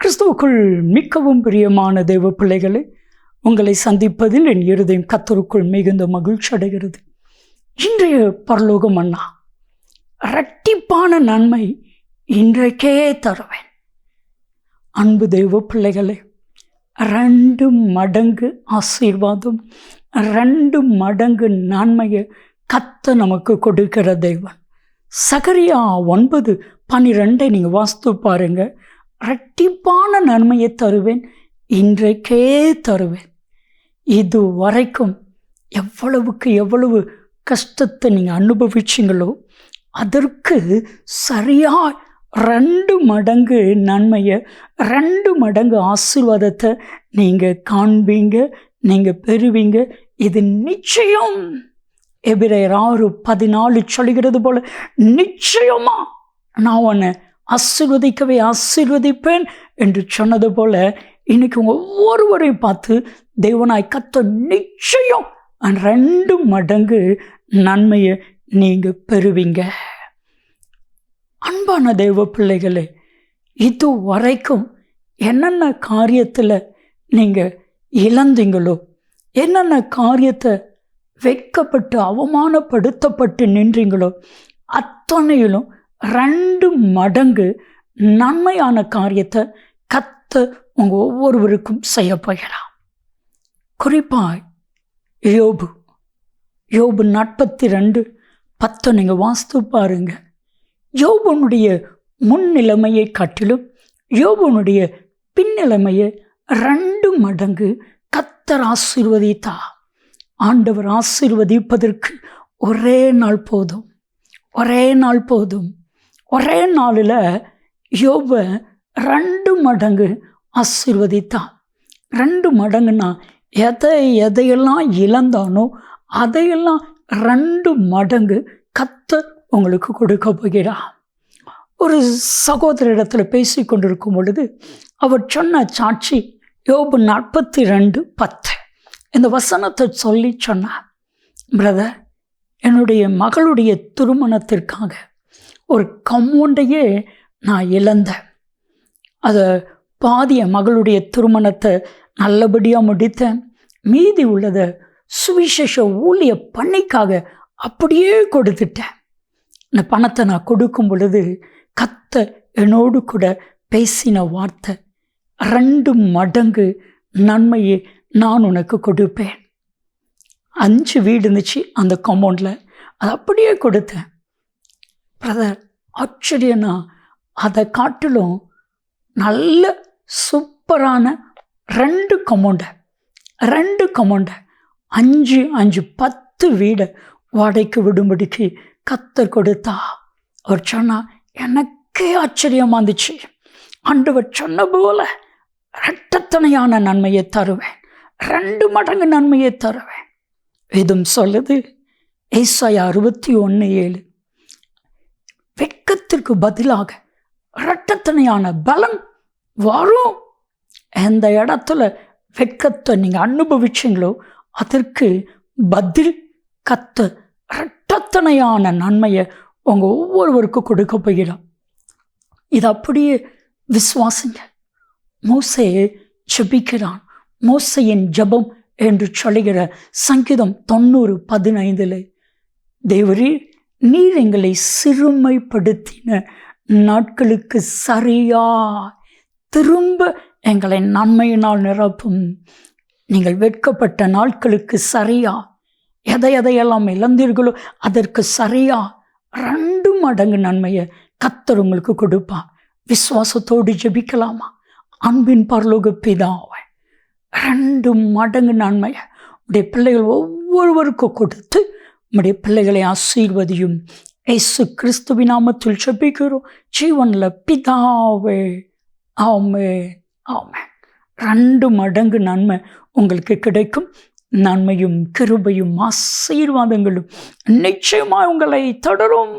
கிறிஸ்துவுக்குள் மிகவும் பிரியமான தேவ பிள்ளைகளை உங்களை சந்திப்பதில் என் இருதயம் கர்த்தருக்குள் மிகுந்த மகிழ்ச்சி அடைகிறது. இன்றைய பரலோக மன்னா, இரட்டிப்பான நன்மை இன்றைக்கே தருவேன். அன்பு தேவ பிள்ளைகளே, 2 மடங்கு ஆசீர்வாதம், 2 மடங்கு நன்மையை கர்த்தர் நமக்கு கொடுக்கிற தேவன். சகரியா 9:12 நீங்கள் வாசித்து பாருங்க. இரட்டிப்பான நன்மையை தருவேன், இன்றைக்கே தருவேன். இது வரைக்கும் எவ்வளவு கஷ்டத்தை நீங்கள் அனுபவிச்சிங்களோ அதற்கு சரியாக 2 மடங்கு நன்மையை, 2 மடங்கு ஆசீர்வாதத்தை நீங்கள் காண்பீங்க, நீங்கள் பெறுவீங்க. இது நிச்சயம். எபிரேயர் 6:14 சொல்கிறது போல, நிச்சயமா நான் உன்னை ஆசீர்வதிக்கவே ஆசீர்வதிப்பேன் என்று சொன்னது போல, இன்னைக்கு ஒவ்வொருவரையும் பார்த்து தேவனாய் கர்த்தர் நிச்சயம் 2 மடங்கு நன்மையை நீங்கள் பெறுவீங்க. அன்பான தேவ பிள்ளைகளே, இது வரைக்கும் என்னென்ன காரியத்தில் நீங்கள் இழந்தீங்களோ, என்னென்ன காரியத்தை வெட்கப்பட்டு அவமானப்படுத்தப்பட்டு நின்றீங்களோ, அத்தனையிலும் 2 மடங்கு நன்மையான காரியத்தை கர்த்தர் உங்கள் ஒவ்வொருவருக்கும் செய்ய போகிறார். குறிப்பாக யோபு 42:10 நீங்கள் வாசித்து பாருங்க. யோபுனுடைய முன் நிலைமையை காட்டிலும் யோபுனுடைய பின்னிலைமையை 2 மடங்கு கர்த்தர் ஆசீர்வதித்தார். ஆண்டவர் ஆசீர்வதிப்பதற்கு ஒரே நாள் போதும். ஒரே நாளில் யோபை 2 மடங்கு ஆசீர்வதித்தான். 2 மடங்குன்னா எதையெல்லாம் இழந்தானோ அதையெல்லாம் 2 மடங்கு கர்த்தர் உங்களுக்கு கொடுக்க போகிறார். ஒரு சகோதரிடத்தில் பேசி கொண்டிருக்கும் பொழுது அவர் சொன்ன சாட்சி யோபு 42:10 இந்த வசனத்தை சொல்லி சொன்னார். பிரதர், என்னுடைய மகளுடைய திருமணத்திற்காக ஒரு கம்பவுண்டையே நான் இழந்தேன். அதை பாதிய மகளுடைய திருமணத்தை நல்லபடியாக முடித்தேன். மீதி உள்ளதை சுவிசேஷ ஊழிய பணிக்காக அப்படியே கொடுத்துட்டேன். இந்த பணத்தை நான் கொடுக்கும் பொழுது கர்த்தர் என்னோடு கூட பேசின வார்த்தை, 2 மடங்கு நன்மையை நான் உனக்கு கொடுப்பேன். 5 வீடு இருந்துச்சு அந்த காம்பவுண்டில், அதை அப்படியே கொடுத்தேன். பிரதர், ஆச்சரியனா அதை காட்டிலும் நல்ல சூப்பரான 2 காம்பவுண்டை 5 வீடை வாடகைக்கு விடும்படிக்கு கர்த்தர் கொடுத்தா. அவர் சொன்னால் எனக்கே ஆச்சரியமாக இருந்துச்சு. ஆண்டவர் சொன்ன போல இரட்டத்தனையான நன்மையை தருவேன், 2 மடங்கு நன்மையை தருவேன். இதுவும் சொல்லுது ஏசாயா 61:7, வெட்கத்திற்கு பதிலாக இரட்டத்தனையான பலன் வரும். எந்த இடத்துல வெட்கத்தை நீங்கள் அனுபவிச்சிங்களோ அதற்கு பதில் கர்த்தர் இரட்டத்தனையான நன்மையை உங்கள் ஒவ்வொருவருக்கும் கொடுக்க போகிறார். இது அப்படியே விசுவாசிங்க. மோசே ஜெபிக்கிறான். மோசையின் ஜெபம் என்று சொல்லுகிற சங்கீதம் 90:15 தேவரீர், நீர் எங்களை சிறுமைப்படுத்தின நாட்களுக்கு சரியா திரும்ப எங்களை நன்மையினால் நிரப்பும். நீங்கள் வெட்கப்பட்ட நாட்களுக்கு சரியா எதையெல்லாம் இழந்தீர்களோ அதற்கு சரியா 2 மடங்கு நன்மையை கர்த்தர் உங்களுக்கு கொடுப்பார். விசுவாசத்தோடு ஜெபிக்கலாமா? அன்பின் பரலோக பிதாவே, 2 மடங்கு நன்மையை உடைய பிள்ளைகள் ஒவ்வொருவருக்கும் கொடுத்து உடைய பிள்ளைகளை ஆசீர்வதியும். இயேசு கிறிஸ்துவின் நாமத்தில் ஜெபிக்கிறோம் ஜீவனில் பிதாவே, ஆமென், ஆமென். 2 மடங்கு நன்மை உங்களுக்கு கிடைக்கும். நன்மையும் கிருபையும் ஆசீர்வாதங்களும் நிச்சயமாக உங்களை தொடரும்.